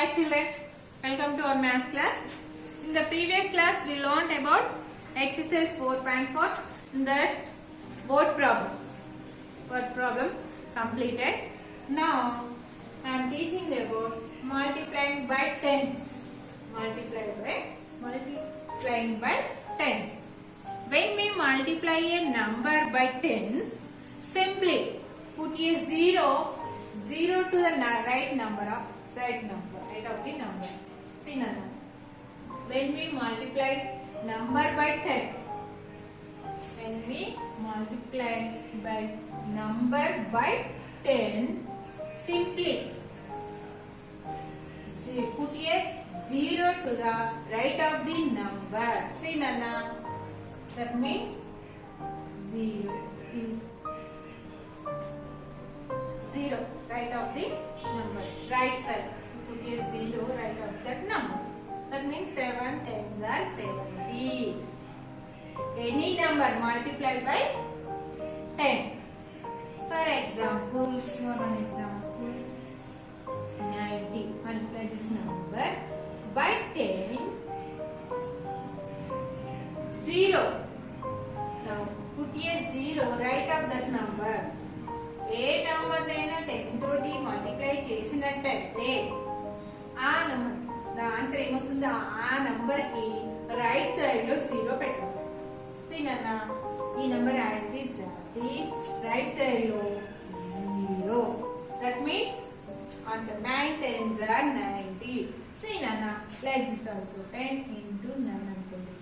Hi children, welcome to our math class. In the previous class we learned about exercise 4.4 that board problems. Board problems completed. Now I am teaching about multiplying by tens. Multiplying by tens. When we multiply a number by tens, simply put a zero to the right of the number. See Nana. When we multiply number by 10, simply put a zero to the right of the number. See Nana. That means 0 right of the number. Right side. Put a 0 right of that number. That means 7 10s are 70. Any number multiplied by 10. For example, 90. Multiply this number by 10. 0. Now put a 0 right of that number. A number అయినా 10 తోటి multiply చేసినట్టయితే ఆ number the answer ఏమొస్తుంది ఆ number కి right side లో 0 పెట్టాలి. సీనా ఈ నంబర్ యాజ్ ఇట్ ఇస్ రాసి రైట్ సైడ్ లో 0. That means answer 9 10s are 90. సీనా లైక్ దిస్ ఆల్సో 10 into 9 అనుకోండి.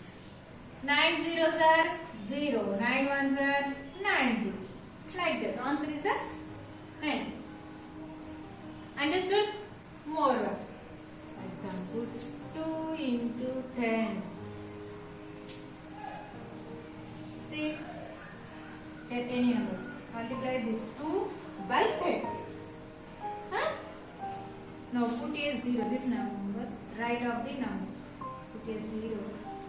9 zeros are 0, 9 ones are 90. Like that. Answer is the 9. Understood? More one. Example 2 into 10. See, get any number. Multiply this 2 by 10. Huh? Now put a 0. This number right of the number. Put a 0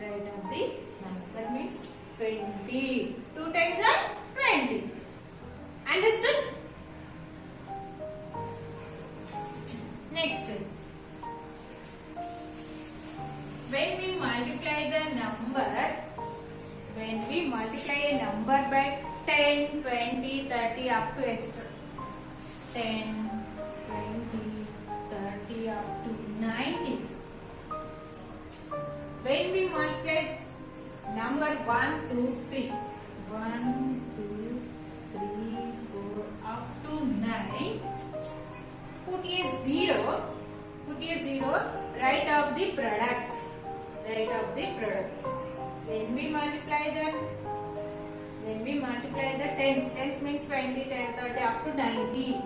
right of the number. That means 20. 2 times are 20. Understood? Next, when we multiply a number by 10, 20, 30 up to extra 10, 20, 30 up to 90. When we multiply number 1, 2, 3, 1, 2, 3, 4 up to 9, put a 0 right of the product. When we multiply the tens means 20, 10, 30 up to 90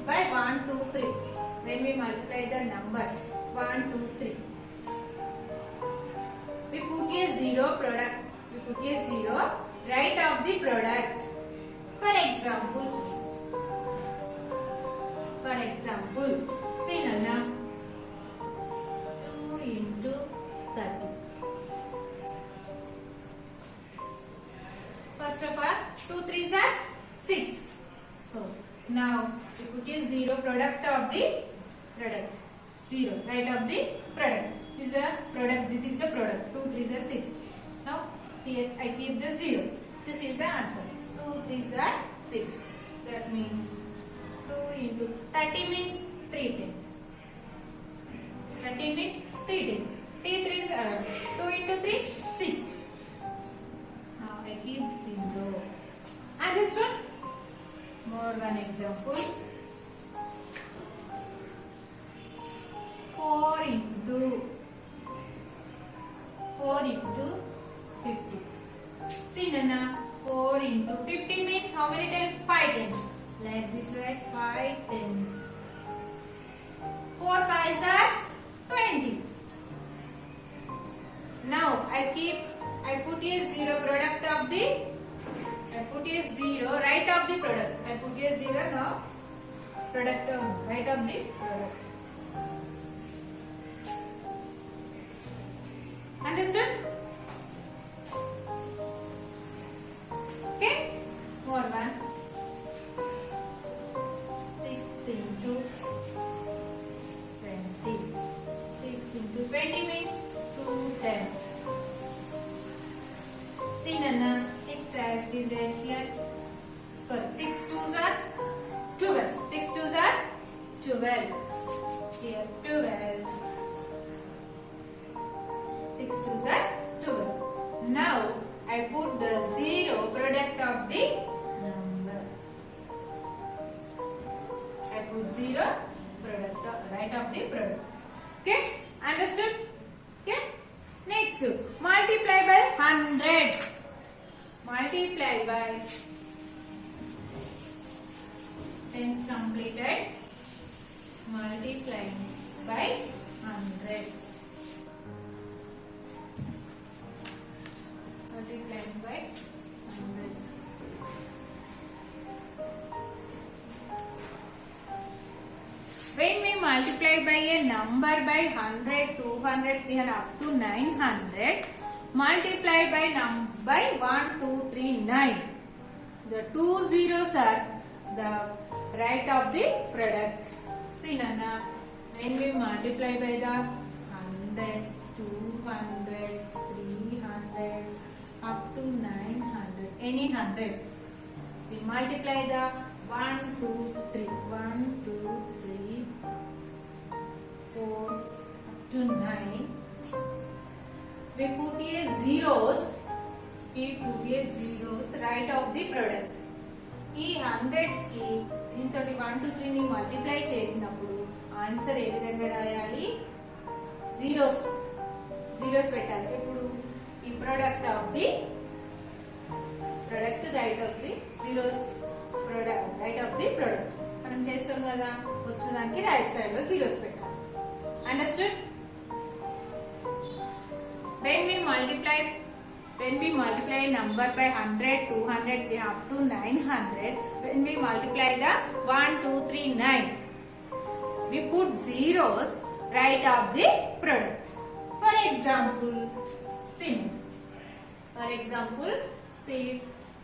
by 1, 2, 3. When we multiply the numbers 1, 2, 3, we put a 0 right of the product. For example, see Nana, 2 into 30. First of all, 2 3s are 6. So now we put a 0 product of the product. 0 right of the product. This is the product. 2 3s are 6. Now here I keep the 0. This is the answer. 2 3s are 6. That means 2 into 30 means 3 times. 30 means 3 times. 3 3s are 2 into 3 6. Now I keep 0. Understood? More one example. 4 into 50. See Nana, 4 into 50 means how many times? 5 times. Like this way, 5 times. 4 5s are 20. Now I put a 0 product of the. I put a 0 right of the product. I put a 0 now. Product of right of the product. Understood? Okay. More one. 6 into 12. Here 12. 6 2s are 12. Now I put the 0 product of the number. I put 0 product of, right of the product. Okay, understood? Okay. Next, multiply by hundreds. Multiply by tens completed. Multiplying by hundreds. Multiplying by hundreds. When we multiply by a number by 100, 200, 300 up to 900, multiply by 1, 2, 3, 9. The two zeros are the right of the product. See Nana, when we multiply by the hundreds, 200s, 300s up to 900, any hundreds, we multiply the 1, 2, 3, 1, 2, 3, 4 up to 9. We put a zeros. We put a zeros right of the product. ఈ hundreds కి దీంతో 1 2 3 ని multiply చేసినప్పుడు answer ఏ విధంగా రాయాలి? Zeros పెట్టాలి. ఇప్పుడు ఈ product of the product right of the zeros product right of the product మనం చేస్తాం కదా, వచ్చిన దానికి రైట్ సైడ్ లో జీరోస్ పెట్టాలి. Understood? When we multiply a number by 100, 200, 3 up to 900, when we multiply the 1, 2, 3, 9, we put zeros right of the product. For example, say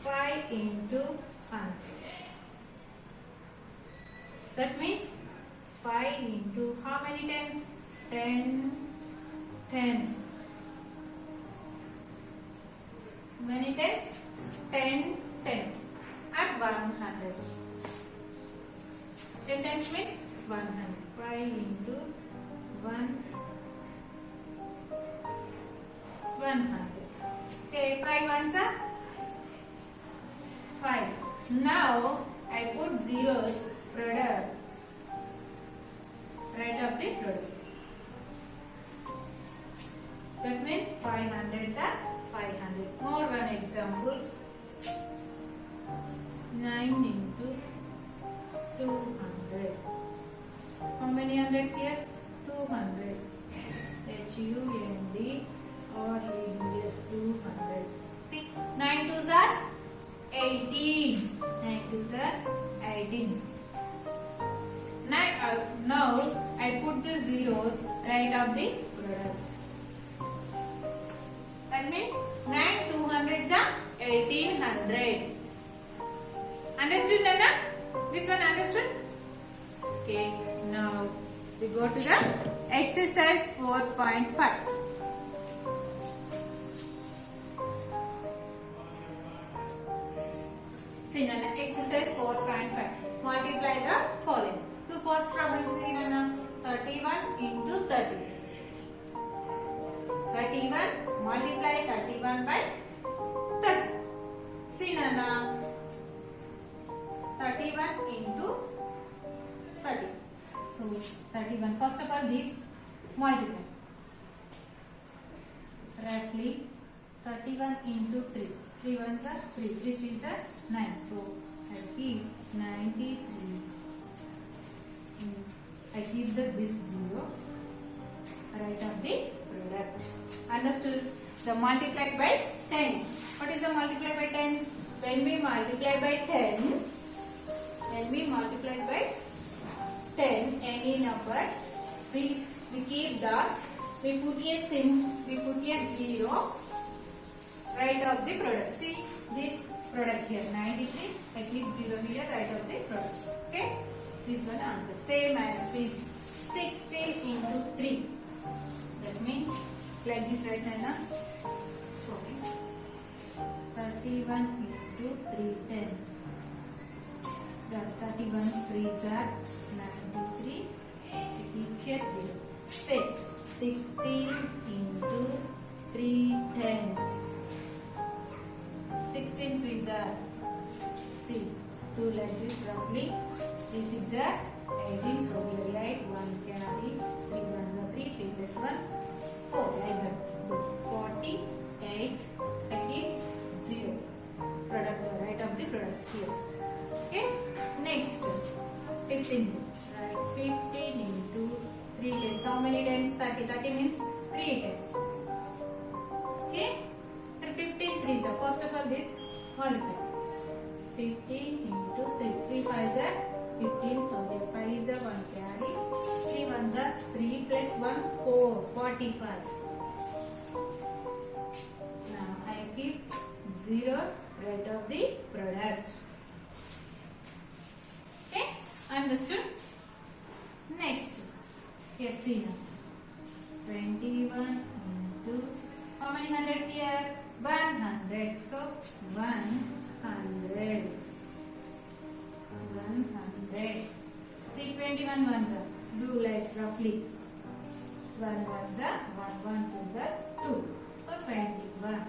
5 into 100. That means 5 into how many times? 10 tens. Many tens? 10 tens at 100. 10 tens means 100. 5 into 1, 100. Okay, 5 ones are 5. Now I put zeros product right of the product. That means 500 are 500. More one example. 9 into 200. How many hundreds here? 200. HUND or ADS 200. See, 9 twos are 18. 9 twos are 18. Now I put the zeros right of the product. That means 9 200s are 1800. Understood, Nana? This one understood? Okay, now we go to the exercise 4.5. See, Nana, exercise 4.5. Multiply the following. The first problem is, Nana, 31 into 30. 31, multiply 31 by 30. See Nana, 31 into 30. So 31, first of all this multiply. Roughly 31 into 3. 3 ones are 3, 3 threes are 9. So I keep 93. I keep this 0 right of the product. Understood? The multiply by 10. What is the multiply by 10? When we multiply by 10, any number, we put a 0 right of the product. See this product here 93. I keep 0 here right of the product. Okay? This one answer. Same as this 60 into 3. That means like this right now. Sorry. 31 into 3 tens. The 31 3s are 93. here 0. Say 16 into 3 tenths. 16 threes are, see, 2 like this roughly. This is a 18, so we write 1 carry, 3 ones are 3, 3 plus 1, 4, like that. 48, I keep 0. Product, right of the product here. Okay, next 15. Right, 15 into 3 tenths. How many tenths? 30. 30 means 3 tenths. Okay, and 15 threes are, first of all this multiply. 15 into 3. 3 5s are 15, so there 5 is the 1 carry. 3 ones are 3 plus 1, 4, 45. Now I keep 0 right of the product. Okay, understood? Next, here see now. 21 into, how many hundreds here? 100. So 100. 100. See 21 ones are, do like roughly. 1 ones are 1, 1 2 are 2. So 21.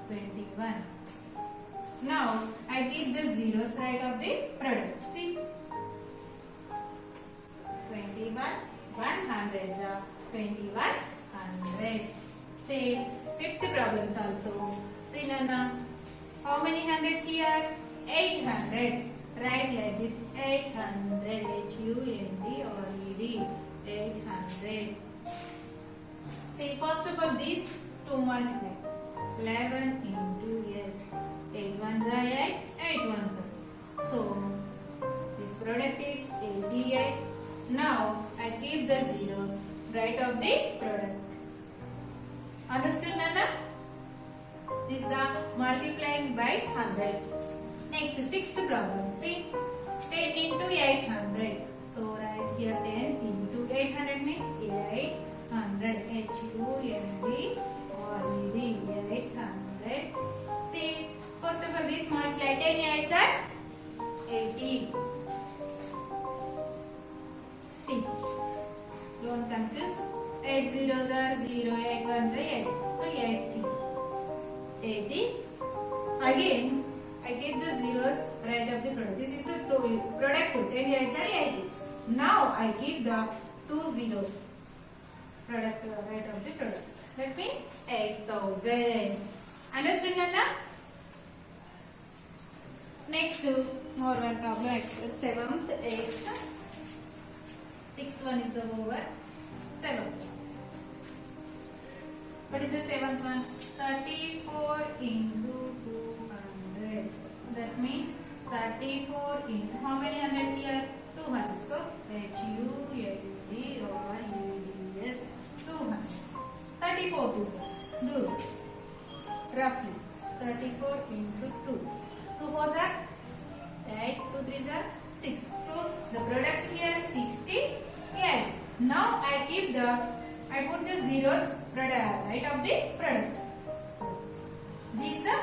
21. Now I keep the zeros right of the product. See 21. 100 is 2100. Say fifth problems also. See Nana, how many hundreds here? 8 hundreds. Write like this, 800, H-U-N-D-R-E-D, 800. See, first of all, these two multiply. 11 into 8. 8 ones are 8, 8 ones are. So, this product is 88. Now, I keep the zeros right of the product. Understood, Nana? This is the multiplying by hundreds. Next, sixth problem. See, 10 into 800. So, right here 10 into 800 means 800. H-U-N-D or E-D, 800. See, first of all, this multiply 10 8s are 80. See, don't confuse. 8 zeros are 0, 8 ones are 8. So, 80. 80. Again, I get the zeros right of the product. This is the product 10 8s are 80. Now I keep the 2 zeros product right of the product. That means 8000. Understood, Nana? Next, more one problem. Seventh, eighth, sixth one is over. Seventh. What is the seventh one? 34 into 200. That means 34 into, how many hundreds here? 200. So H-U-L-D or U-D-S, 200. 34 2s. Do roughly 34 into 2. 2 4s are 8, 2 3s are 6. So the product here 68. Now I put the zeros right of the product. So this is the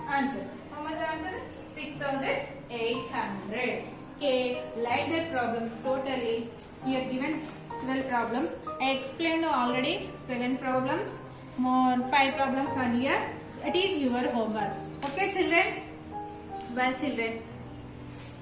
answer. How much the answer? 6800. Okay, like that problem totally. Here given 12 problems. I explained already 7 problems. More 5 problems are here. It is your homework. Okay, children? Bye, children.